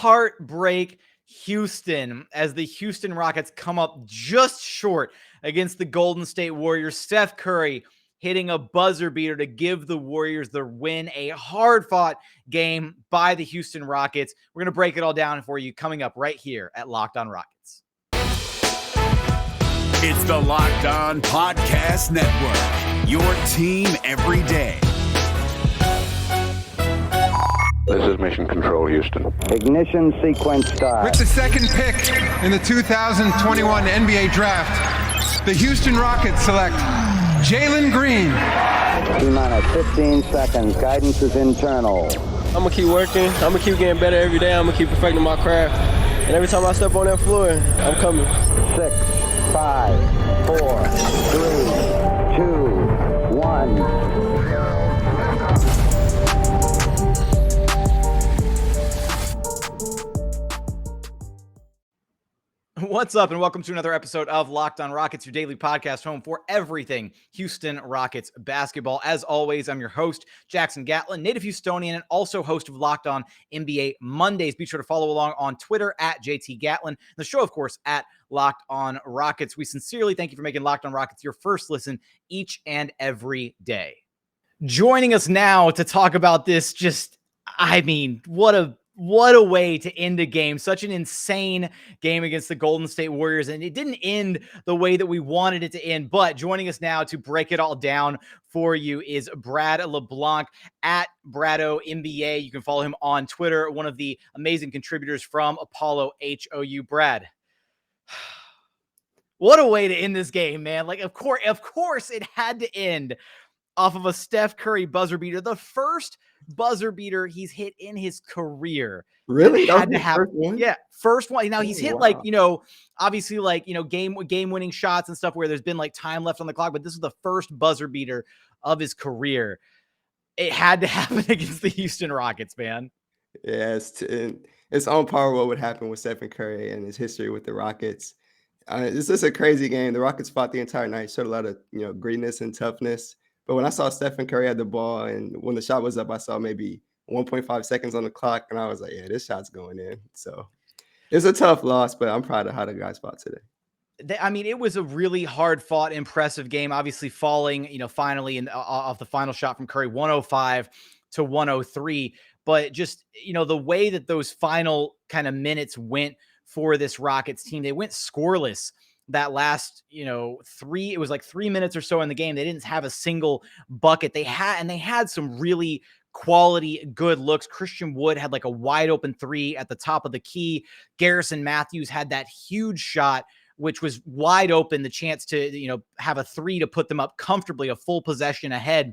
heartbreak Houston as the Houston Rockets come up just short against the Golden State Warriors. Steph Curry hitting a buzzer beater to give the Warriors the win. A hard-fought game by the Houston Rockets. We're going to break it all down for you coming up right here at Locked On Rockets. It's the Locked On Podcast Network, your team every day. This is Mission Control, Houston. Ignition sequence start. With the second pick in the 2021 NBA Draft, the Houston Rockets select Jalen Green. T-minus 15 seconds. Guidance is internal. I'm going to keep working. I'm going to keep getting better every day. I'm going to keep perfecting my craft. And every time I step on that floor, I'm coming. 6, 5, 4, 3, 2, 1. What's up, and welcome to another episode of Locked On Rockets, your daily podcast home for everything Houston Rockets basketball. As always, I'm your host, Jackson Gatlin, native Houstonian, and also host of Locked On NBA Mondays. Be sure to follow along on Twitter at JT Gatlin. The show, of course, at Locked On Rockets. We sincerely thank you for making Locked On Rockets your first listen each and every day. Joining us now to talk about this, what a way to end a game. Such an insane game against the Golden State Warriors. And it didn't end the way that we wanted it to end. But joining us now to break it all down for you is Brad LeBlanc at Brado NBA. You can follow him on Twitter, one of the amazing contributors from Apollo HOU. Brad, what a way to end this game, man. Like, of course it had to end off of a Steph Curry buzzer beater. The first buzzer beater he's hit in his career. Really? Had to have, yeah, first one. Now he's hit obviously game-winning shots and stuff where there's been like time left on the clock, but this is the first buzzer beater of his career. It had to happen against the Houston Rockets, man. Yeah, it's on par with what would happen with Stephen Curry and his history with the Rockets. It's just a crazy game. The Rockets fought the entire night, showed a lot of greediness and toughness. But when I saw Stephen Curry had the ball and when the shot was up, I saw maybe 1.5 seconds on the clock. And I was like, yeah, this shot's going in. So it's a tough loss, but I'm proud of how the guys fought today. I mean, it was a really hard fought, impressive game, obviously falling, finally off the final shot from Curry, 105 to 103. But just, the way that those final kind of minutes went for this Rockets team, they went scoreless. That last, it was like 3 minutes or so in the game. They didn't have a single bucket. They had some really quality, good looks. Christian Wood had like a wide open three at the top of the key. Garrison Matthews had that huge shot, which was wide open, the chance to, have a three to put them up comfortably, a full possession ahead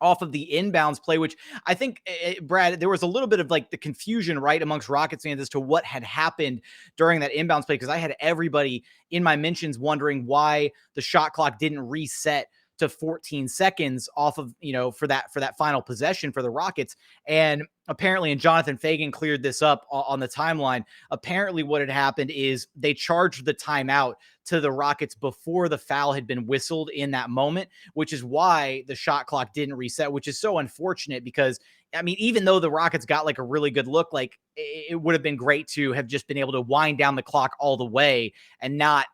off of the inbounds play, which I think, Brad, there was a little bit of like the confusion, right, amongst Rockets fans as to what had happened during that inbounds play, because I had everybody in my mentions wondering why the shot clock didn't reset to 14 seconds off of, for that final possession for the Rockets. And apparently, and Jonathan Fagan cleared this up on the timeline, apparently what had happened is they charged the timeout to the Rockets before the foul had been whistled in that moment, which is why the shot clock didn't reset, which is so unfortunate because, I mean, even though the Rockets got like a really good look, like it would have been great to have just been able to wind down the clock all the way and not,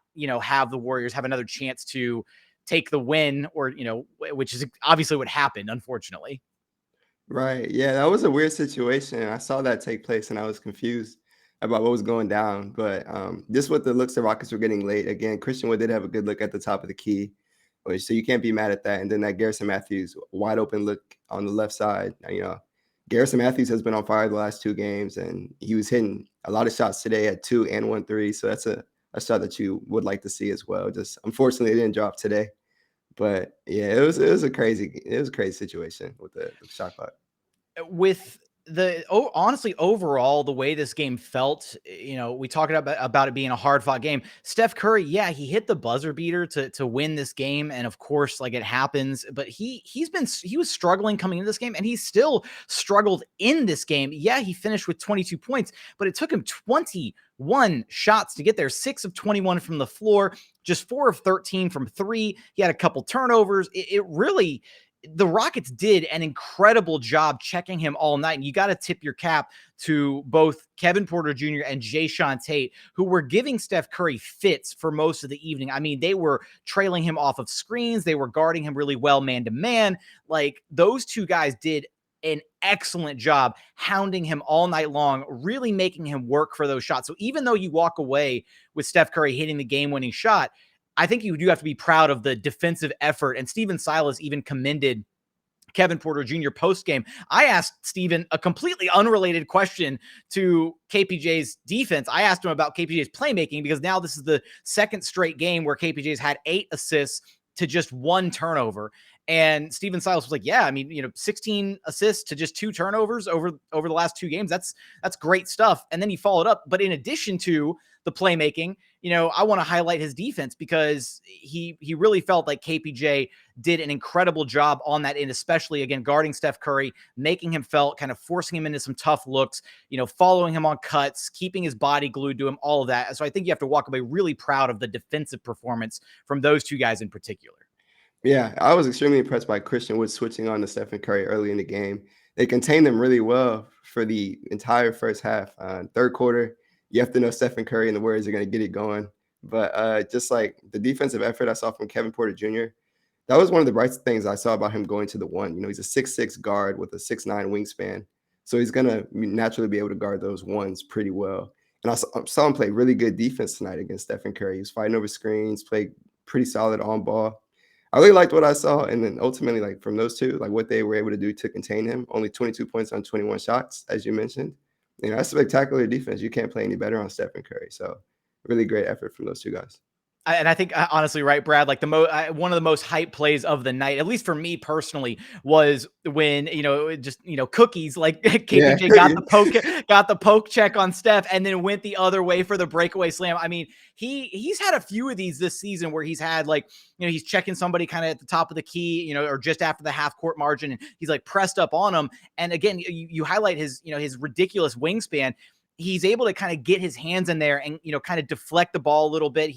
have the Warriors have another chance to take the win or, which is obviously what happened, unfortunately. Right. Yeah, that was a weird situation. I saw that take place and I was confused about what was going down. But just with the looks the Rockets were getting late, again, Christian Wood did have a good look at the top of the key. So you can't be mad at that. And then that Garrison Matthews wide open look on the left side. Garrison Matthews has been on fire the last two games and he was hitting a lot of shots today at 2 and 1 3. So that's a shot that you would like to see as well. Just unfortunately, it didn't drop today. But yeah, it was a crazy situation with the shot clock. With honestly, overall, the way this game felt, we talked about it being a hard fought game. Steph Curry, yeah, he hit the buzzer beater to win this game. And of course, like it happens, but he was struggling coming into this game and he still struggled in this game. Yeah, he finished with 22 points, but it took him 21 shots to get there, 6 of 21 from the floor, just 4 of 13 from three. He had a couple turnovers. It really, the Rockets did an incredible job checking him all night. And you got to tip your cap to both Kevin Porter Jr. and Jae'Sean Tate, who were giving Steph Curry fits for most of the evening. I mean, they were trailing him off of screens. They were guarding him really well man to man. Like, those two guys did an excellent job hounding him all night long, really making him work for those shots. So even though you walk away with Steph Curry hitting the game-winning shot, I think you do have to be proud of the defensive effort. And Stephen Silas even commended Kevin Porter Jr. post-game. I asked Stephen a completely unrelated question to KPJ's defense. I asked him about KPJ's playmaking, because now this is the second straight game where KPJ's had 8 assists to just 1 turnover. And Stephen Silas was like, yeah, I mean, 16 assists to just 2 turnovers over the last 2 games. That's great stuff. And then he followed up. But in addition to the playmaking, I want to highlight his defense, because he really felt like KPJ did an incredible job on that end, especially, again, guarding Steph Curry, making him felt, kind of forcing him into some tough looks, following him on cuts, keeping his body glued to him, all of that. So I think you have to walk away really proud of the defensive performance from those two guys in particular. Yeah, I was extremely impressed by Christian Wood switching on to Stephen Curry early in the game. They contained them really well for the entire first half. Third quarter, you have to know Stephen Curry and the Warriors are going to get it going. But just like the defensive effort I saw from Kevin Porter Jr., that was one of the bright things I saw about him going to the one. He's a 6'6" guard with a 6'9" wingspan. So he's going to naturally be able to guard those ones pretty well. And I saw him play really good defense tonight against Stephen Curry. He was fighting over screens, played pretty solid on ball. I really liked what I saw. And then ultimately, like, from those two, like, what they were able to do to contain him, only 22 points on 21 shots, as you mentioned. That's spectacular defense. You can't play any better on Stephen Curry. So really great effort from those two guys. And I think, honestly, right, Brad, like one of the most hype plays of the night, at least for me personally, was when, cookies, like KPJ got the poke check on Steph and then went the other way for the breakaway slam. I mean, he's had a few of these this season where he's had, like, he's checking somebody kind of at the top of the key, or just after the half court margin, and he's like pressed up on him. And again, you highlight his, his ridiculous wingspan. He's able to kind of get his hands in there and, kind of deflect the ball a little bit.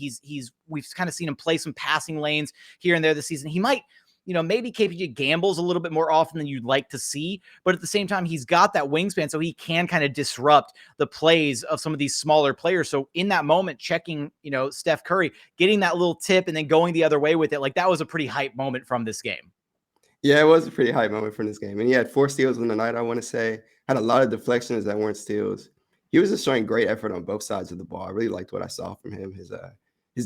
We've kind of seen him play some passing lanes here and there this season. He might, maybe KPJ gambles a little bit more often than you'd like to see, but at the same time, he's got that wingspan, so he can kind of disrupt the plays of some of these smaller players. So in that moment, checking, Steph Curry, getting that little tip and then going the other way with it, like, that was a pretty hype moment from this game. Yeah, it was a pretty hype moment from this game. And he had 4 steals in the night, I want to say. Had a lot of deflections that weren't steals. He was just showing great effort on both sides of the ball. I really liked what I saw from him. His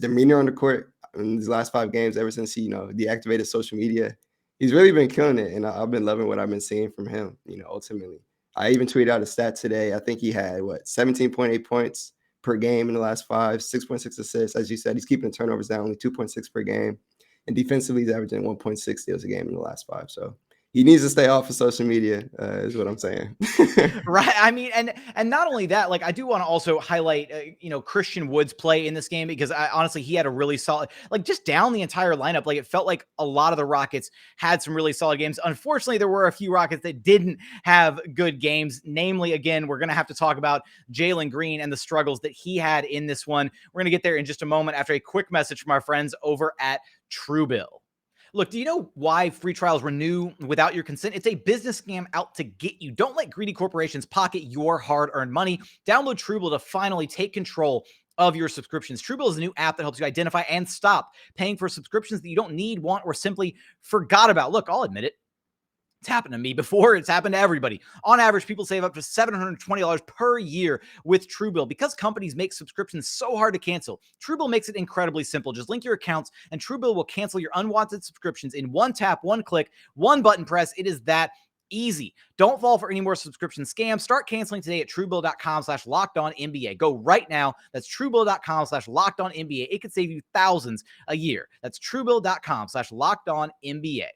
demeanor on the court in these last 5 games, ever since he, deactivated social media, he's really been killing it. And I've been loving what I've been seeing from him, ultimately. I even tweeted out a stat today. I think he had, 17.8 points per game in the last 5, 6.6 assists. As you said, he's keeping the turnovers down, only 2.6 per game. And defensively, he's averaging 1.6 steals a game in the last 5. So he needs to stay off of social media, is what I'm saying. Right. I mean, and not only that, like, I do want to also highlight, Christian Wood's play in this game, because honestly, he had a really solid, like, just down the entire lineup. Like, it felt like a lot of the Rockets had some really solid games. Unfortunately, there were a few Rockets that didn't have good games. Namely, again, we're going to have to talk about Jalen Green and the struggles that he had in this one. We're going to get there in just a moment after a quick message from our friends over at TrueBill. Look, do you know why free trials renew without your consent? It's a business scam out to get you. Don't let greedy corporations pocket your hard-earned money. Download TrueBill to finally take control of your subscriptions. TrueBill is a new app that helps you identify and stop paying for subscriptions that you don't need, want, or simply forgot about. Look, I'll admit it. It's happened to me before. It's happened to everybody. On average, people save up to $720 per year with TrueBill. Because companies make subscriptions so hard to cancel, TrueBill makes it incredibly simple. Just link your accounts and TrueBill will cancel your unwanted subscriptions in one tap, one click, one button press. It is that easy. Don't fall for any more subscription scams. Start canceling today at TrueBill.com/LockedOnNBA. Go right now. That's TrueBill.com/LockedOnNBA. It could save you thousands a year. That's TrueBill.com/LockedOnNBA.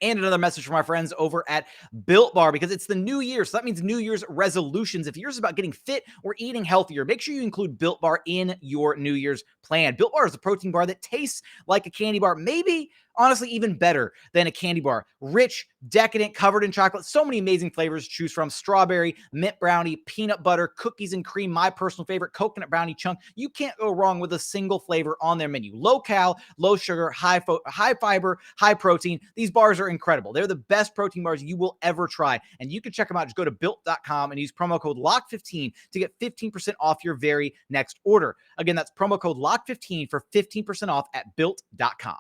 And another message from our friends over at Built Bar, because it's the new year. So that means New Year's resolutions. If yours is about getting fit or eating healthier, make sure you include Built Bar in your New Year's plan. Built Bar is a protein bar that tastes like a candy bar, maybe honestly even better than a candy bar. Rich, decadent, covered in chocolate. So many amazing flavors to choose from. Strawberry, mint brownie, peanut butter, cookies and cream. My personal favorite, coconut brownie chunk. You can't go wrong with a single flavor on their menu. Low cal, low sugar, high fiber, high protein. These bars are incredible. They're the best protein bars you will ever try. And you can check them out. Just go to built.com and use promo code LOCK15 to get 15% off your very next order. Again, that's promo code LOCK15 for 15% off at built.com.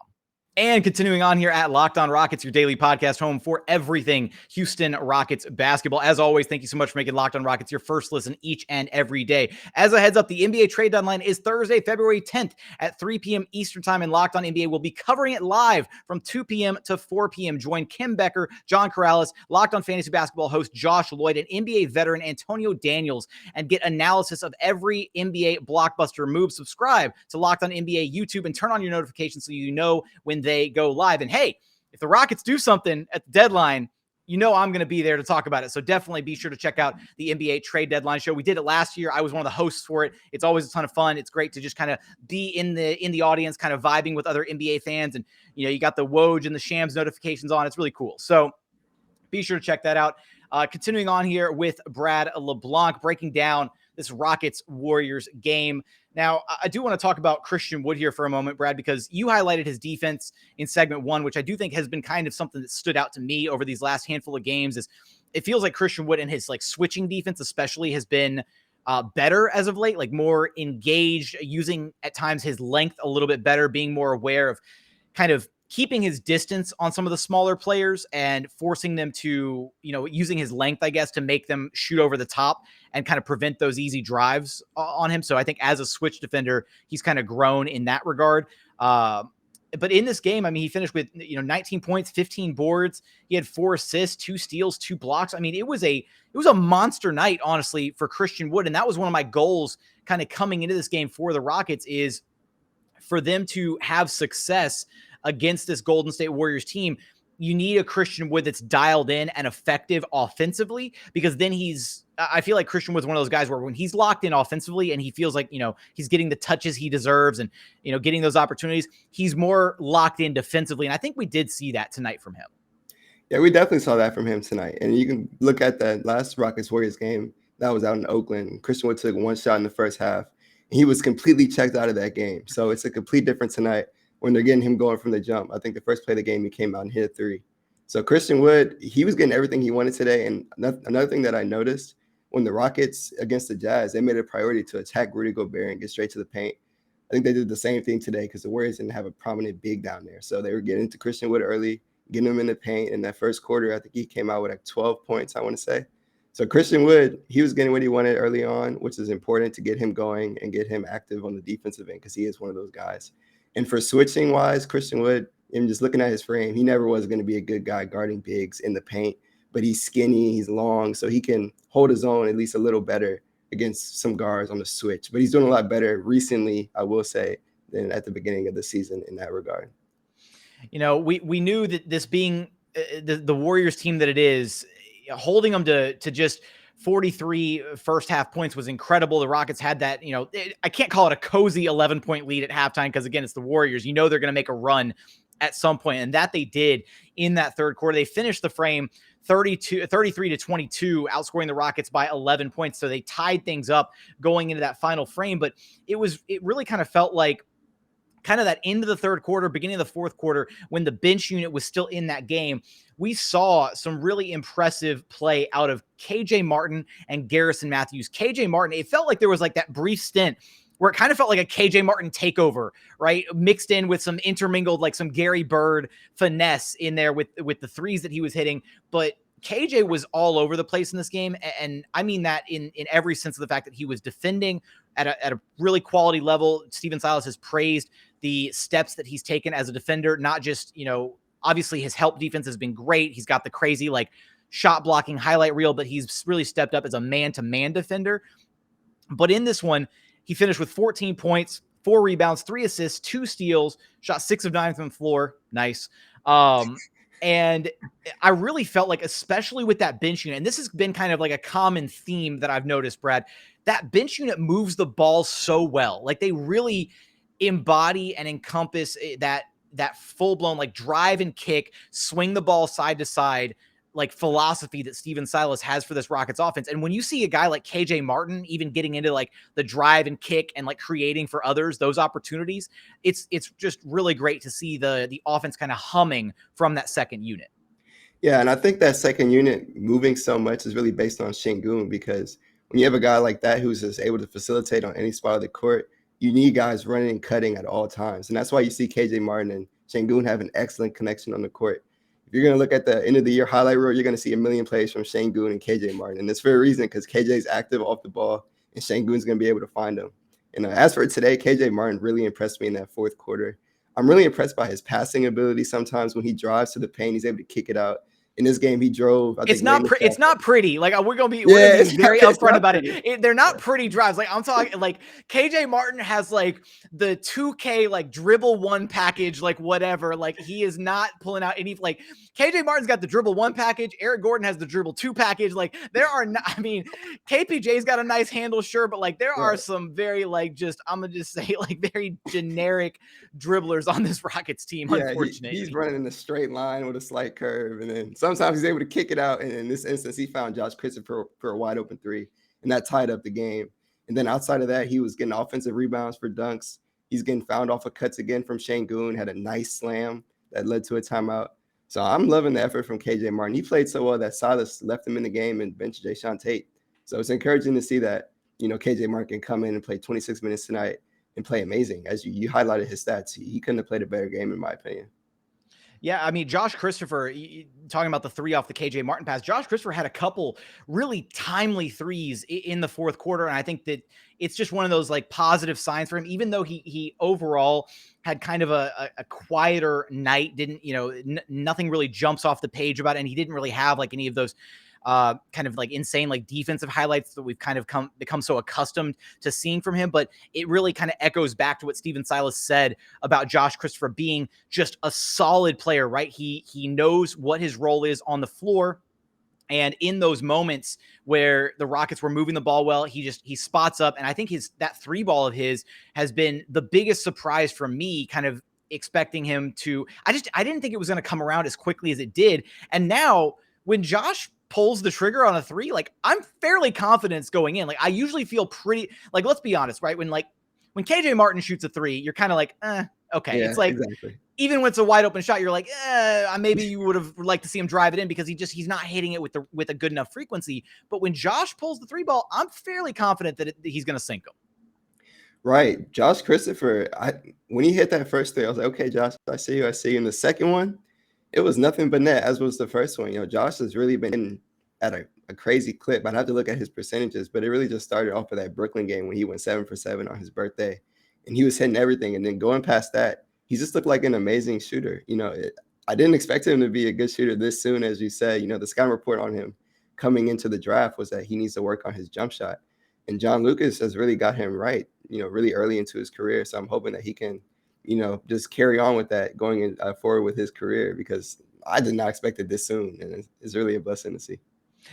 And continuing on here at Locked On Rockets, your daily podcast home for everything Houston Rockets basketball. As always, thank you so much for making Locked On Rockets your first listen each and every day. As a heads up, the NBA trade deadline is Thursday, February 10th at 3 p.m. Eastern time, and Locked On NBA will be covering it live from 2 p.m. to 4 p.m. Join Kim Becker, John Corrales, Locked On Fantasy Basketball host Josh Lloyd, and NBA veteran Antonio Daniels, and get analysis of every NBA blockbuster move. Subscribe to Locked On NBA YouTube and turn on your notifications so you know when they go live. And hey, if the Rockets do something at the deadline, you know I'm going to be there to talk about it. So definitely be sure to check out the NBA trade deadline show. We did it last year. I was one of the hosts for it. It's always a ton of fun. It's great to just kind of be in the audience, kind of vibing with other NBA fans. And, you know, you got the Woj and the Shams notifications on. It's really cool. So be sure to check that out. Continuing on here with Brad LeBlanc, breaking down this Rockets-Warriors game. Now, I do want to talk about Christian Wood here for a moment, Brad, because you highlighted his defense in segment one, which I do think has been kind of something that stood out to me over these last handful of games. Is it feels like Christian Wood and his like switching defense especially has been better as of late, like more engaged, using at times his length a little bit better, being more aware of kind of keeping his distance on some of the smaller players and forcing them to, you know, using his length, I guess, to make them shoot over the top and kind of prevent those easy drives on him. So I think as a switch defender, he's kind of grown in that regard. But in this game, I mean, he finished with, 19 points, 15 boards. He had 4 assists, 2 steals, 2 blocks. I mean, it was a monster night, honestly, for Christian Wood. And that was one of my goals kind of coming into this game for the Rockets, is for them to have success against this Golden State Warriors team. You need a Christian Wood that's dialed in and effective offensively, because then I feel like Christian Wood's one of those guys where when he's locked in offensively and he feels like, he's getting the touches he deserves and, getting those opportunities, he's more locked in defensively. And I think we did see that tonight from him. Yeah, we definitely saw that from him tonight. And you can look at that last Rockets-Warriors game that was out in Oakland. Christian Wood took 1 shot in the first half. He was completely checked out of that game. So it's a complete difference tonight when they're getting him going from the jump. I think the first play of the game, he came out and hit a 3. So Christian Wood, he was getting everything he wanted today. And another thing that I noticed, when the Rockets against the Jazz, they made it a priority to attack Rudy Gobert and get straight to the paint. I think they did the same thing today because the Warriors didn't have a prominent big down there. So they were getting to Christian Wood early, getting him in the paint. In that first quarter, I think he came out with like 12 points, I want to say. So Christian Wood, he was getting what he wanted early on, which is important to get him going and get him active on the defensive end, because he is one of those guys. And for switching wise, Christian Wood, and just looking at his frame, he never was going to be a good guy guarding bigs in the paint, but he's skinny, he's long, so he can hold his own at least a little better against some guards on the switch. But he's doing a lot better recently, I will say, than at the beginning of the season in that regard. We knew that this being the Warriors team that it is, holding them to just 43 first half points was incredible. The Rockets had that, I can't call it a cozy 11-point lead at halftime, because again, it's the Warriors. They're going to make a run at some point, and that they did in that third quarter. They finished the frame 33-22, outscoring the Rockets by 11 points. So they tied things up going into that final frame, but it really kind of felt like kind of that end of the third quarter, beginning of the fourth quarter, when the bench unit was still in that game, we saw some really impressive play out of KJ Martin and Garrison Matthews. KJ Martin, it felt like there was like that brief stint where it kind of felt like a KJ Martin takeover, right? Mixed in with some intermingled, like some Gary Bird finesse in there with the threes that he was hitting. But KJ was all over the place in this game. And I mean that in every sense of the fact that he was defending at a really quality level. Steven Silas has praised the steps that he's taken as a defender, not just, obviously his help defense has been great. He's got the crazy like shot blocking highlight reel, but he's really stepped up as a man-to-man defender. But in this one, he finished with 14 points, 4 rebounds, 3 assists, 2 steals, shot 6 of 9 from the floor. Nice. And I really felt like, especially with that bench unit, and this has been kind of like a common theme that I've noticed, Brad, that bench unit moves the ball so well. Like they really embody and encompass that that full blown like drive and kick, swing the ball side to side, like philosophy that Steven Silas has for this Rockets offense. And when you see a guy like KJ Martin even getting into like the drive and kick and like creating for others those opportunities, it's just really great to see the offense kind of humming from that second unit. Yeah, and I think that second unit moving so much is really based on Sengun, because when you have a guy like that who's just able to facilitate on any spot of the court, you need guys running and cutting at all times. And that's why you see KJ Martin and Sengun have an excellent connection on the court. If you're going to look at the end of the year highlight reel, you're going to see a million plays from Sengun and KJ Martin. And it's for a reason, because KJ is active off the ball and Sengun's going to be able to find him. And as for today, KJ Martin really impressed me in that fourth quarter. I'm really impressed by his passing ability. Sometimes when he drives to the paint, he's able to kick it out. In this game, he drove. It's not pretty. Like we're gonna be very it's upfront not about pretty. it. They're not pretty drives. Like I'm talking, like KJ Martin has like the 2K like dribble one package, like whatever. Like he is not pulling out any. Like KJ Martin's got the dribble one package. Eric Gordon has the dribble two package. Like there are not. I mean, KPJ's got a nice handle, sure, but like there are some very like just I'm gonna just say like very generic dribblers on this Rockets team. Yeah, unfortunately, he's running in a straight line with a slight curve, and then sometimes he's able to kick it out. And in this instance, he found Josh Christopher for a wide open three, and that tied up the game. And then outside of that, he was getting offensive rebounds for dunks. He's getting found off of cuts again from Sengun, had a nice slam that led to a timeout. So I'm loving the effort from KJ Martin. He played so well that Silas left him in the game and benched Jae'Sean Tate. So it's encouraging to see that, KJ Martin can come in and play 26 minutes tonight and play amazing. As you highlighted his stats, he couldn't have played a better game in my opinion. Yeah, I mean, Josh Christopher, talking about the three off the KJ Martin pass, Josh Christopher had a couple really timely threes in the fourth quarter. And I think that it's just one of those like positive signs for him, even though he overall had kind of a quieter night, didn't, nothing really jumps off the page about it. And he didn't really have like any of those kind of like insane like defensive highlights that we've kind of become so accustomed to seeing from him. But it really kind of echoes back to what Steven Silas said about Josh Christopher being just a solid player, right? He knows what his role is on the floor. And in those moments where the Rockets were moving the ball well, he spots up. And I think that three ball of his has been the biggest surprise for me, kind of expecting him to, I didn't think it was going to come around as quickly as it did. And now when Josh pulls the trigger on a three, like I'm fairly confident it's going in. Like I usually feel pretty, like, let's be honest, right? When KJ Martin shoots a three, you're kind of like, okay. Yeah, it's like, exactly. Even when it's a wide open shot, you're like, maybe you would have liked to see him drive it in because he's not hitting it with a good enough frequency. But when Josh pulls the three ball, I'm fairly confident that he's going to sink him. Right. Josh Christopher, when he hit that first three, I was like, okay, Josh, I see you. And the second one, it was nothing but net, as was the first one. Josh has really been at a crazy clip. I'd have to look at his percentages, but it really just started off of that Brooklyn game when he went 7 for 7 on his birthday, and he was hitting everything. And then going past that, he just looked like an amazing shooter. I didn't expect him to be a good shooter this soon, as you said. The scouting report on him coming into the draft was that he needs to work on his jump shot. And John Lucas has really got him right, really early into his career. So I'm hoping that he can, just carry on with that going forward with his career, because I did not expect it this soon. And it's really a blessing to see.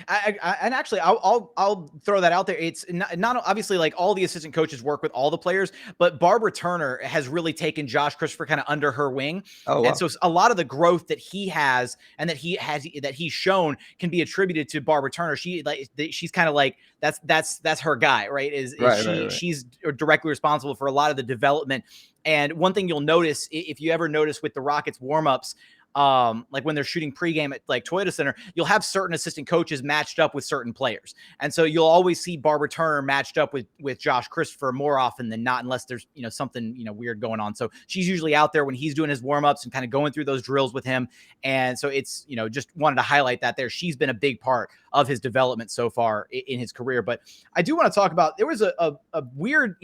And actually, I'll throw that out there. It's not obviously like all the assistant coaches work with all the players, but Barbara Turner has really taken Josh Christopher kind of under her wing. Oh, wow. And so a lot of the growth that he has and that he's shown can be attributed to Barbara Turner. She's kind of like, that's her guy, right? Right. She's directly responsible for a lot of the development. And one thing you'll notice, if you ever notice with the Rockets warmups, like when they're shooting pregame at like Toyota Center, you'll have certain assistant coaches matched up with certain players. And so you'll always see Barbara Turner matched up with Josh Christopher more often than not, unless there's, something, weird going on. So she's usually out there when he's doing his warmups and kind of going through those drills with him. And so it's, just wanted to highlight that there. She's been a big part of his development so far in his career. But I do want to talk about, there was a weird,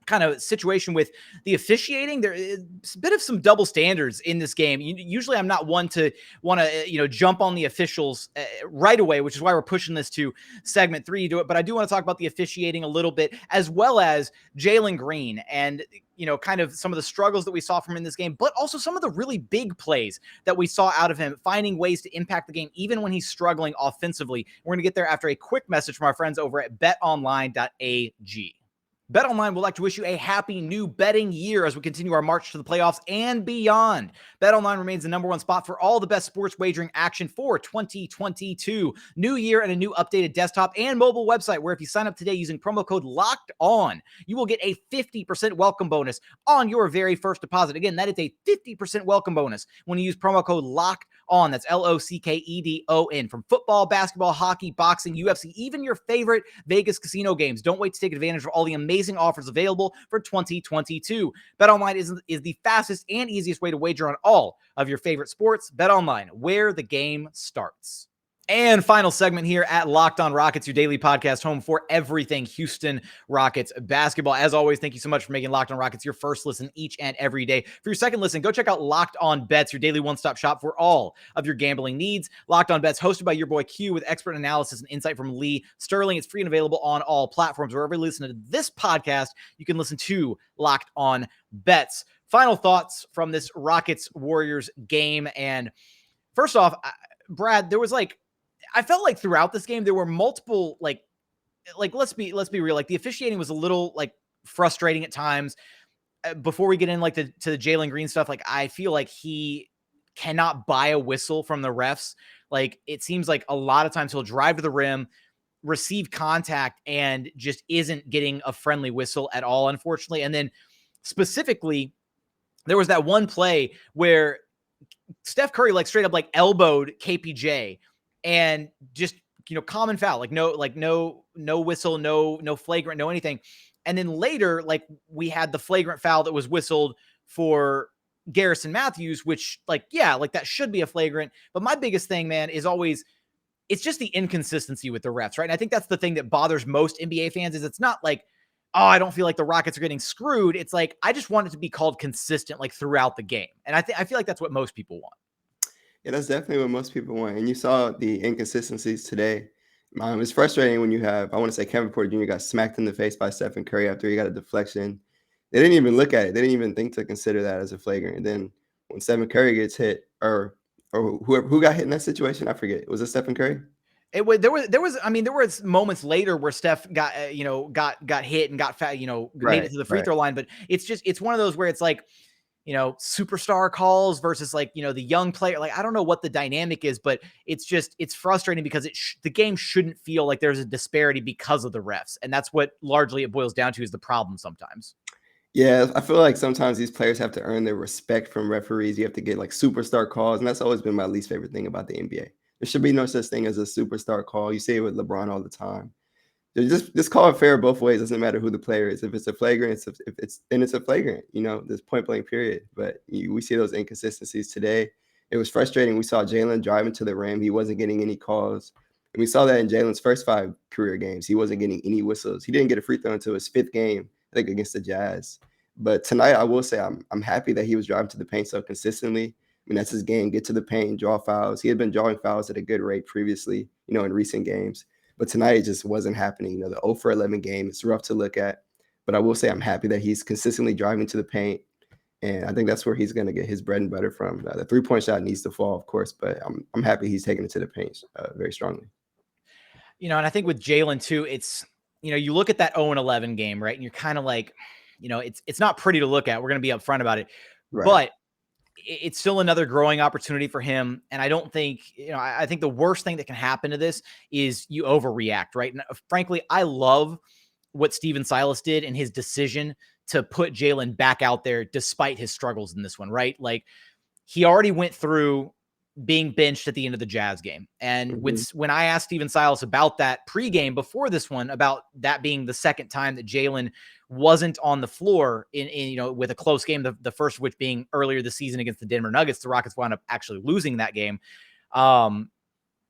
kind of situation with the officiating. There is a bit of some double standards in this game. Usually I'm not one to want to, jump on the officials right away, which is why we're pushing this to segment 3 to do it. But I do want to talk about the officiating a little bit, as well as Jalen Green and, kind of some of the struggles that we saw from him in this game, but also some of the really big plays that we saw out of him, finding ways to impact the game, even when he's struggling offensively. We're going to get there after a quick message from our friends over at betonline.ag. BetOnline would like to wish you a happy new betting year as we continue our march to the playoffs and beyond. BetOnline remains the number one spot for all the best sports wagering action for 2022. New year and a new updated desktop and mobile website where if you sign up today using promo code LOCKED ON, you will get a 50% welcome bonus on your very first deposit. Again, that is a 50% welcome bonus when you use promo code LOCKED ON. That's LOCKEDON. From football, basketball, hockey, boxing, UFC, even your favorite Vegas casino games. Don't wait to take advantage of all the amazing offers available for 2022. BetOnline is the fastest and easiest way to wager on all of your favorite sports. BetOnline, where the game starts. And final segment here at Locked On Rockets, your daily podcast home for everything Houston Rockets basketball. As always, thank you so much for making Locked On Rockets your first listen each and every day. For your second listen, go check out Locked On Bets, your daily one-stop shop for all of your gambling needs. Locked On Bets, hosted by your boy Q with expert analysis and insight from Lee Sterling. It's free and available on all platforms. Wherever you listen to this podcast, you can listen to Locked On Bets. Final thoughts from this Rockets-Warriors game. And first off, Brad, I felt like throughout this game, there were multiple, let's be real. Like the officiating was a little frustrating at times. Before we get in to the Jalen Green stuff, I feel like he cannot buy a whistle from the refs. Like it seems like a lot of times he'll drive to the rim, receive contact, and just isn't getting a friendly whistle at all, unfortunately. And then specifically, there was that one play where Steph Curry straight up elbowed KPJ. And just, common foul, no whistle, no flagrant, no anything. And then later, we had the flagrant foul that was whistled for Garrison Matthews, which that should be a flagrant. But my biggest thing, man, is always, it's just the inconsistency with the refs, right? And I think that's the thing that bothers most NBA fans is it's not oh, I don't feel like the Rockets are getting screwed. It's I just want it to be called consistent, throughout the game. And I feel like that's what most people want. Yeah, that's definitely what most people want. And you saw the inconsistencies today. It's frustrating when you have, I want to say Kevin Porter Jr. got smacked in the face by Stephen Curry after he got a deflection. They didn't even look at it. They didn't even think to consider that as a flagrant. And then when Stephen Curry gets hit, or who got hit in that situation, I forget. Was it Stephen Curry? There was moments later where Steph got hit and got made it to the free throw line. But it's one of those where it's superstar calls versus the young player. I don't know what the dynamic is, but it's frustrating because the game shouldn't feel like there's a disparity because of the refs. And that's what largely it boils down to is the problem sometimes. Yeah, I feel like sometimes these players have to earn their respect from referees. You have to get superstar calls. And that's always been my least favorite thing about the NBA. There should be no such thing as a superstar call. You see it with LeBron all the time. Just call it fair both ways. Doesn't matter who the player is. If it's a flagrant, it's a flagrant. There's point blank period. But we see those inconsistencies today. It was frustrating. We saw Jalen driving to the rim. He wasn't getting any calls. And we saw that in Jalen's first 5 career games. He wasn't getting any whistles. He didn't get a free throw until his 5th game, I think, against the Jazz. But tonight, I will say I'm happy that he was driving to the paint so consistently. That's his game. Get to the paint, draw fouls. He had been drawing fouls at a good rate previously, in recent games. But tonight, it just wasn't happening. The 0 for 11 game, it's rough to look at. But I will say I'm happy that he's consistently driving to the paint. And I think that's where he's going to get his bread and butter from. The three-point shot needs to fall, of course. But I'm happy he's taking it to the paint very strongly. And I think with Jalen, too, it's, you look at that 0-11 game, right? And you're kind of it's not pretty to look at. We're going to be upfront about it. Right. But it's still another growing opportunity for him. And I don't think, I think the worst thing that can happen to this is you overreact, right? And frankly, I love what Stephen Silas did in his decision to put Jalen back out there despite his struggles in this one, right? He already went through being benched at the end of the Jazz game. And when I asked Stephen Silas about that pregame before this one, about that being the second time that Jalen wasn't on the floor in with a close game, the first of which being earlier this season against the Denver Nuggets, the Rockets wound up actually losing that game.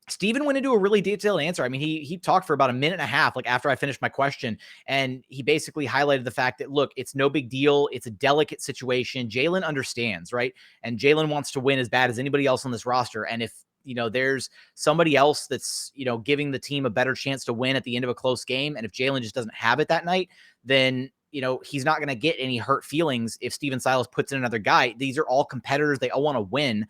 Steven went into a really detailed answer. I mean, he talked for about a minute and a half, after I finished my question, and he basically highlighted the fact that, look, it's no big deal. It's a delicate situation. Jalen understands, right? And Jalen wants to win as bad as anybody else on this roster. And if, there's somebody else that's, giving the team a better chance to win at the end of a close game, and if Jalen just doesn't have it that night, then, he's not going to get any hurt feelings if Stephen Silas puts in another guy. These are all competitors. They all want to win.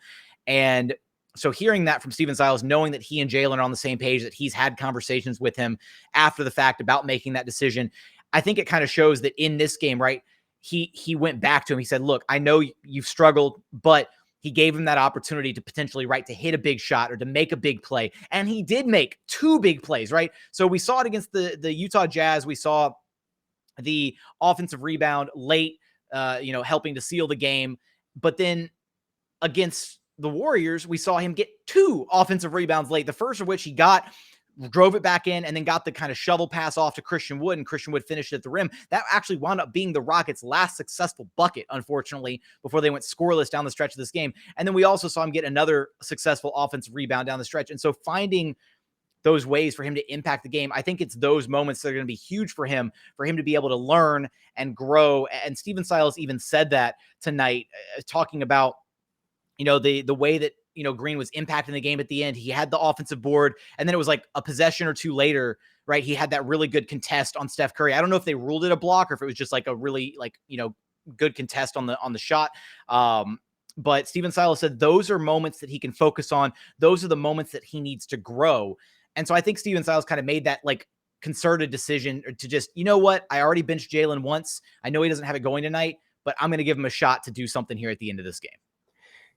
And so hearing that from Stephen Silas, knowing that he and Jalen are on the same page, that he's had conversations with him after the fact about making that decision, I think it kind of shows that in this game, right, he went back to him. He said, look, I know you've struggled, but he gave him that opportunity to potentially, right, to hit a big shot or to make a big play. And he did make 2 big plays, right? So we saw it against the Utah Jazz. We saw the offensive rebound late, helping to seal the game. But then against the Warriors, we saw him get 2 offensive rebounds late. The first of which he drove it back in, and then got the kind of shovel pass off to Christian Wood, and Christian Wood finished at the rim. That actually wound up being the Rockets' last successful bucket, unfortunately, before they went scoreless down the stretch of this game. And then we also saw him get another successful offensive rebound down the stretch. And so finding those ways for him to impact the game, I think it's those moments that are going to be huge for him to be able to learn and grow. And Stephen Silas even said that tonight, talking about, the way that, Green was impacting the game at the end. He had the offensive board, and then it was like a possession or 2 later, right? He had that really good contest on Steph Curry. I don't know if they ruled it a block or if it was just like a really good contest on the shot. But Stephen Silas said those are moments that he can focus on. Those are the moments that he needs to grow. And so I think Stephen Silas kind of made that concerted decision to just, you know what? I already benched Jalen once. I know he doesn't have it going tonight, but I'm going to give him a shot to do something here at the end of this game.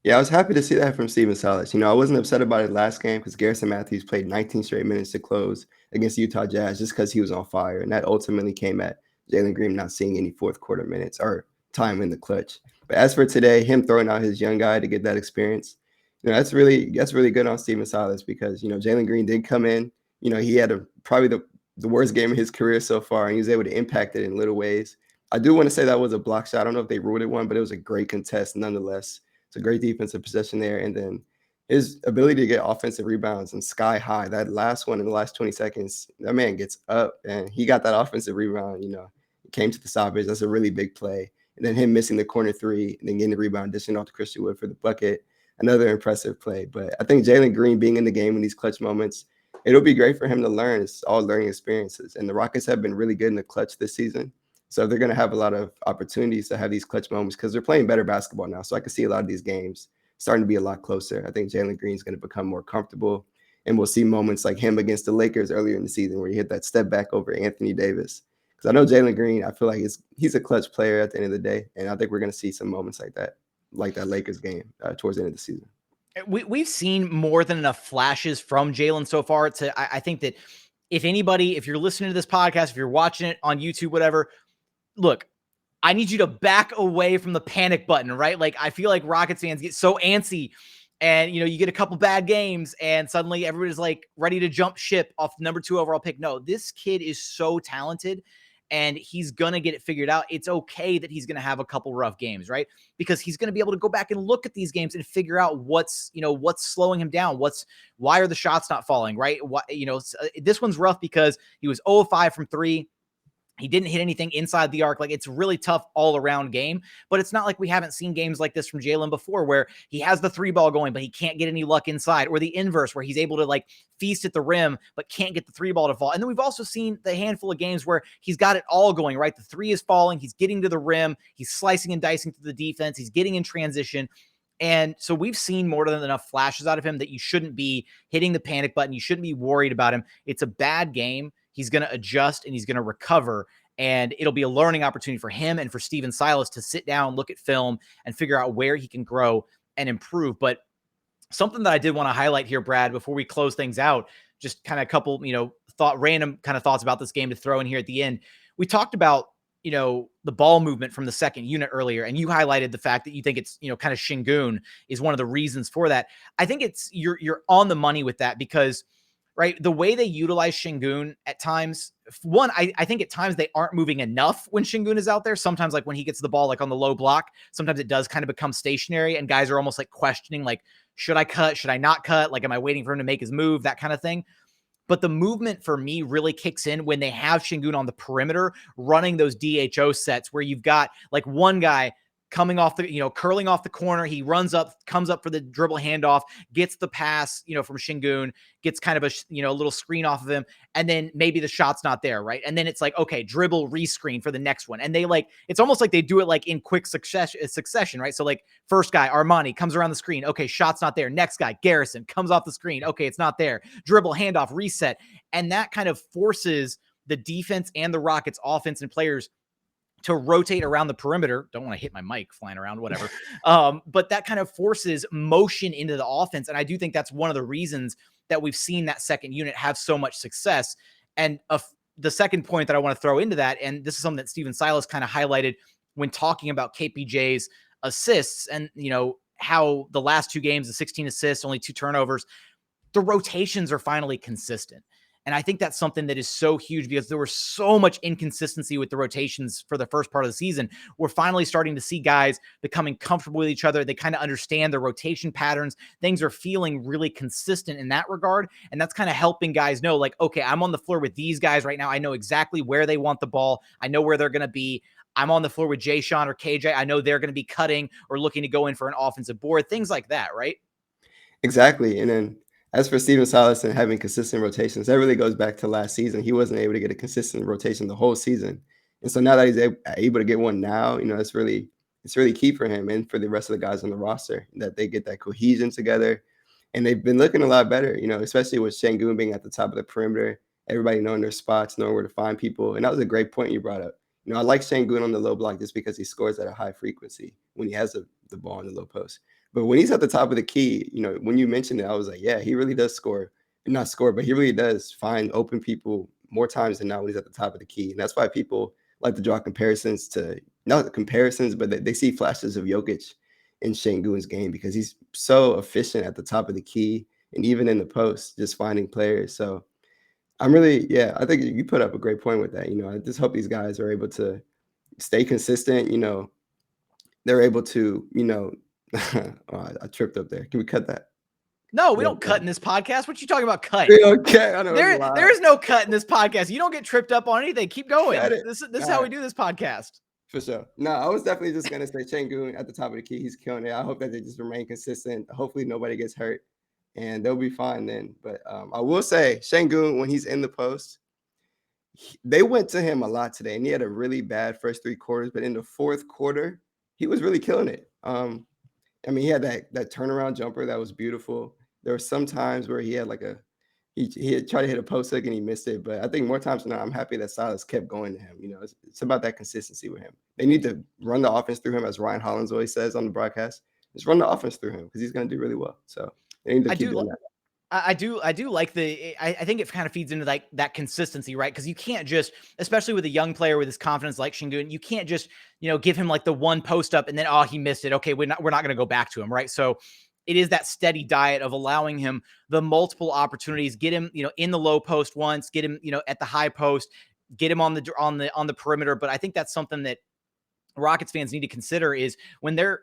Yeah, I was happy to see that from Stephen Silas. I wasn't upset about it last game because Garrison Matthews played 19 straight minutes to close against the Utah Jazz just because he was on fire. And that ultimately came at Jalen Green not seeing any fourth quarter minutes or time in the clutch. But as for today, him throwing out his young guy to get that experience, that's really good on Stephen Silas because, Jalen Green did come in. He had probably the worst game of his career so far, and he was able to impact it in little ways. I do want to say that was a block shot. I don't know if they ruled it one, but it was a great contest nonetheless. It's a great defensive possession there. And then his ability to get offensive rebounds and sky high, that last one in the last 20 seconds, that man gets up and he got that offensive rebound, it came to the stoppage. That's a really big play. And then him missing the corner 3 and then getting the rebound, dishing off to Christian Wood for the bucket. Another impressive play. But I think Jalen Green being in the game in these clutch moments, it'll be great for him to learn. It's all learning experiences. And the Rockets have been really good in the clutch this season. So they're going to have a lot of opportunities to have these clutch moments because they're playing better basketball now. So I can see a lot of these games starting to be a lot closer. I think Jalen Green is going to become more comfortable, and we'll see moments like him against the Lakers earlier in the season where he hit that step back over Anthony Davis. Because I know Jalen Green, I feel like he's a clutch player at the end of the day, and I think we're going to see some moments like that Lakers game towards the end of the season. We've seen more than enough flashes from Jalen so far I think that if you're listening to this podcast, if you're watching it on YouTube, whatever, look, I need you to back away from the panic button, right? I feel like Rockets fans get so antsy and, you get a couple bad games and suddenly everybody's ready to jump ship off the number 2 overall pick. No, this kid is so talented and he's going to get it figured out. It's okay that he's going to have a couple rough games, right? Because he's going to be able to go back and look at these games and figure out what's slowing him down. Why are the shots not falling, right? This one's rough because he was 0 of 5 from 3. He didn't hit anything inside the arc. It's really tough all around game, but it's not like we haven't seen games like this from Jalen before where he has the 3 ball going, but he can't get any luck inside, or the inverse where he's able to feast at the rim, but can't get the 3 ball to fall. And then we've also seen the handful of games where he's got it all going, right? The 3 is falling. He's getting to the rim. He's slicing and dicing through the defense. He's getting in transition. And so we've seen more than enough flashes out of him that you shouldn't be hitting the panic button. You shouldn't be worried about him. It's a bad game. He's going to adjust and he's going to recover. And it'll be a learning opportunity for him and for Stephen Silas to sit down, look at film, and figure out where he can grow and improve. But something that I did want to highlight here, Brad, before we close things out, just kind of a couple, random kind of thoughts about this game to throw in here at the end. We talked about, the ball movement from the second unit earlier, and you highlighted the fact that you think it's, kind of Sengun is one of the reasons for that. I think it's you're on the money with that because, right, the way they utilize Sengun at times, one, I think at times they aren't moving enough when Sengun is out there. Sometimes when he gets the ball on the low block, sometimes it does kind of become stationary and guys are almost questioning should I cut? Should I not cut? Am I waiting for him to make his move? That kind of thing. But the movement for me really kicks in when they have Sengun on the perimeter running those DHO sets where you've got one guy coming off the, curling off the corner. He runs up, comes up for the dribble handoff, gets the pass, from Sengun, gets kind of a little screen off of him. And then maybe the shot's not there. Right. And then it's okay, dribble, rescreen for the next one. And they it's almost like they do it in quick succession. Right. So first guy, Armani comes around the screen. Okay. Shot's not there. Next guy, Garrison comes off the screen. Okay. It's not there. Dribble, handoff, reset. And that kind of forces the defense and the Rockets offense and players to rotate around the perimeter. Don't want to hit my mic flying around, whatever. But that kind of forces motion into the offense. And I do think that's one of the reasons that we've seen that second unit have so much success. And the second point that I want to throw into that, and this is something that Steven Silas kind of highlighted when talking about KPJ's assists and, how the last 2 games, the 16 assists, only 2 turnovers, the rotations are finally consistent. And I think that's something that is so huge because there was so much inconsistency with the rotations for the first part of the season. We're finally starting to see guys becoming comfortable with each other. They kind of understand the rotation patterns. Things are feeling really consistent in that regard. And that's kind of helping guys know, like, okay, I'm on the floor with these guys right now. I know exactly where they want the ball. I know where they're going to be. I'm on the floor with Jae'Sean or KJ. I know they're going to be cutting or looking to go in for an offensive board, things like that, right? Exactly. And then as for Steven Silas and having consistent rotations, that really goes back to last season. He wasn't able to get a consistent rotation the whole season. And so now that he's able to get one now, it's really key for him and for the rest of the guys on the roster that they get that cohesion together. And they've been looking a lot better, especially with Sengun being at the top of the perimeter, everybody knowing their spots, knowing where to find people. And that was a great point you brought up. I like Sengun on the low block just because he scores at a high frequency when he has the ball in the low post. But when he's at the top of the key, when you mentioned it, I was like, yeah, he really does not score, but he really does find open people more times than not when he's at the top of the key. And that's why people like to draw comparisons to, not comparisons, but they see flashes of Jokic in Sengun's game because he's so efficient at the top of the key and even in the post, just finding players. So I think you put up a great point with that. I just hope these guys are able to stay consistent. They're able to, oh, I tripped up there. Can we cut that? No, we don't cut in this podcast. What you talking about cut? Okay, I know there is no cut in this podcast. You don't get tripped up on anything. Keep going. This is how we do this podcast. For sure. No, I was definitely just going to say Sengun at the top of the key. He's killing it. I hope that they just remain consistent. Hopefully nobody gets hurt and they'll be fine then. But I will say Sengun, when he's in the post, they went to him a lot today and he had a really bad first 3 quarters. But in the fourth quarter, he was really killing it. He had that turnaround jumper that was beautiful. There were some times where he had he had tried to hit a post hook and he missed it. But I think more times than not, I'm happy that Silas kept going to him. It's about that consistency with him. They need to run the offense through him, as Ryan Hollins always says on the broadcast. Just run the offense through him because he's going to do really well. So they need to keep doing that. I do like I think it kind of feeds into that consistency, right? Because you can't just, especially with a young player with his confidence like Sengun, you can't just, give him the one post up and then, he missed it. Okay, we're not going to go back to him, right? So it is that steady diet of allowing him the multiple opportunities, get him, in the low post once, get him, at the high post, get him on the perimeter. But I think that's something that Rockets fans need to consider is when they're,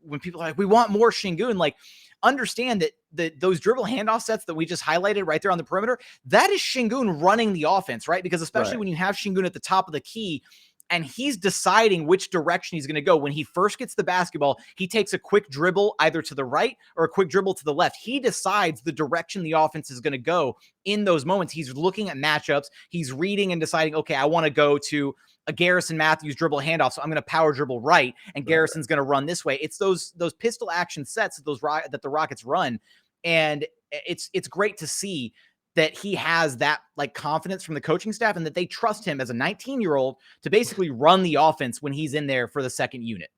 when people are like, we want more Sengun, understand that those dribble handoff sets that we just highlighted right there on the perimeter, that is Sengun running the offense, right? Because especially when you have Sengun at the top of the key and he's deciding which direction he's going to go. When he first gets the basketball, he takes a quick dribble either to the right or a quick dribble to the left. He decides the direction the offense is going to go in those moments. He's looking at matchups. He's reading and deciding, okay, I want to go to a Garrison Matthews dribble handoff, so I'm going to power dribble right, and Garrison's going to run this way. It's those pistol action sets that the Rockets run, and it's great to see that he has that confidence from the coaching staff and that they trust him as a 19-year-old to basically run the offense when he's in there for the second unit.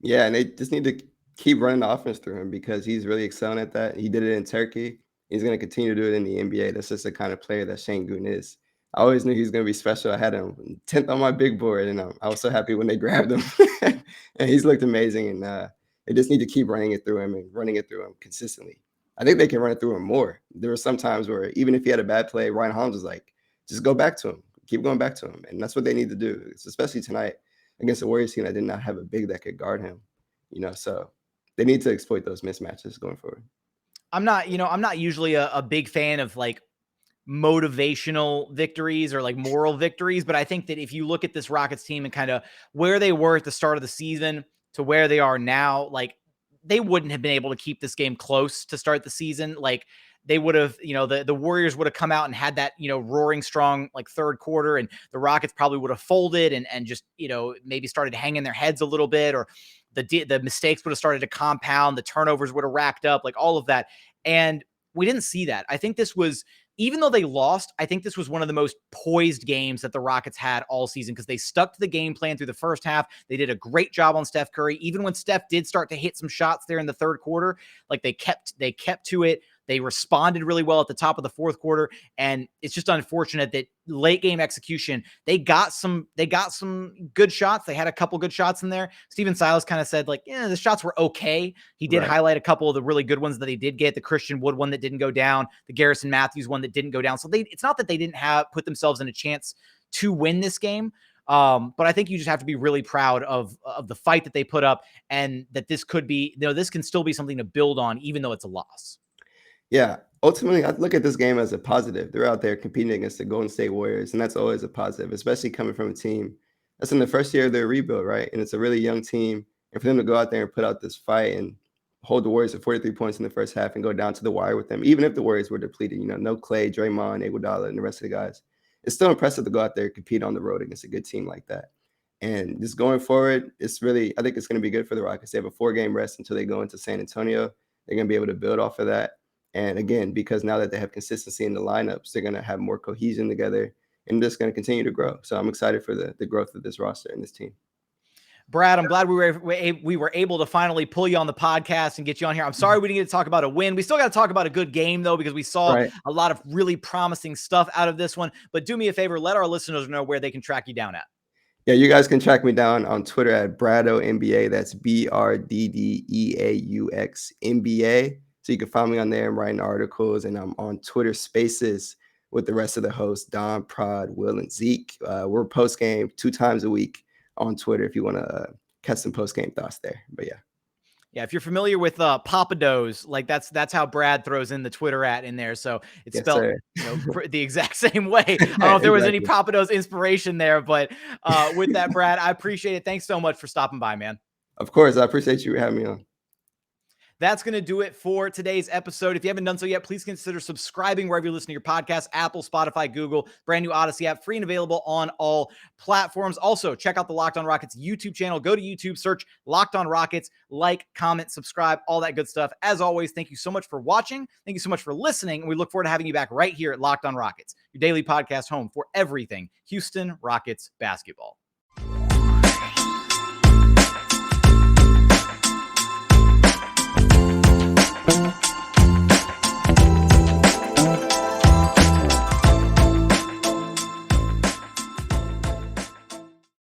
Yeah, and they just need to keep running the offense through him because he's really excelling at that. He did it in Turkey. He's going to continue to do it in the NBA. That's just the kind of player that Sengun is. I always knew he was going to be special. I had him 10th on my big board, and I was so happy when they grabbed him. And he's looked amazing, and they just need to keep running it through him consistently. I think they can run it through him more. There were some times where even if he had a bad play, Ryan Hollins was like, just go back to him. Keep going back to him. And that's what they need to do, especially tonight against the Warriors team that did not have a big that could guard him. So they need to exploit those mismatches going forward. I'm not usually a big fan of motivational victories or moral victories, but I think that if you look at this Rockets team and kind of where they were at the start of the season to where they are now, they wouldn't have been able to keep this game close to start the season. They would have, the Warriors would have come out and had that, roaring strong, third quarter, and the Rockets probably would have folded and just, maybe started hanging their heads a little bit, or the mistakes would have started to compound, the turnovers would have racked up, all of that. And we didn't see that. I think this was even though they lost, I think this was one of the most poised games that the Rockets had all season because they stuck to the game plan through the first half. They did a great job on Steph Curry. Even when Steph did start to hit some shots there in the third quarter, like they kept to it. They responded really well at the top of the fourth quarter. And it's just unfortunate that late game execution, they got some good shots. They had a couple good shots in there. Steven Silas kind of said like, yeah, the shots were okay. He did highlight a couple of the really good ones that they did get, the Christian Wood one that didn't go down, the Garrison Matthews one that didn't go down. So it's not that they didn't put themselves in a chance to win this game. But I think you just have to be really proud of the fight that they put up, and that this could be, this can still be something to build on, even though it's a loss. Yeah, ultimately, I look at this game as a positive. They're out there competing against the Golden State Warriors, and that's always a positive, especially coming from a team that's in the first year of their rebuild, right? And it's a really young team. And for them to go out there and put out this fight and hold the Warriors to 43 points in the first half and go down to the wire with them, even if the Warriors were depleted, no Clay, Draymond, Iguodala, and the rest of the guys, it's still impressive to go out there and compete on the road against a good team like that. And just going forward, I think it's going to be good for the Rockets. They have a 4-game rest until they go into San Antonio. They're going to be able to build off of that. And again, because now that they have consistency in the lineups, they're going to have more cohesion together and just going to continue to grow. So I'm excited for the growth of this roster and this team. Brad, I'm glad we were able to finally pull you on the podcast and get you on here. I'm sorry we didn't get to talk about a win. We still got to talk about a good game, though, because we saw a lot of really promising stuff out of this one. But do me a favor, let our listeners know where they can track you down at. Yeah, you guys can track me down on Twitter at BradoNBA. That's BRDDEAUX NBA. So you can find me on there. I'm writing articles, and I'm on Twitter Spaces with the rest of the hosts, Don, Prod, Will, and Zeke. We're post-game 2 times a week on Twitter if you want to catch some post-game thoughts there. But yeah. Yeah, if you're familiar with Papados, like that's how Brad throws in the Twitter in there. So it's spelled the exact same way. I don't know if there was any Papados inspiration there, but with that, Brad, I appreciate it. Thanks so much for stopping by, man. Of course, I appreciate you having me on. That's going to do it for today's episode. If you haven't done so yet, please consider subscribing wherever you listen to your podcast, Apple, Spotify, Google, brand new Odyssey app, free and available on all platforms. Also, check out the Locked On Rockets YouTube channel. Go to YouTube, search Locked On Rockets, like, comment, subscribe, all that good stuff. As always, thank you so much for watching. Thank you so much for listening. And we look forward to having you back right here at Locked On Rockets, your daily podcast home for everything Houston Rockets basketball. Thank you.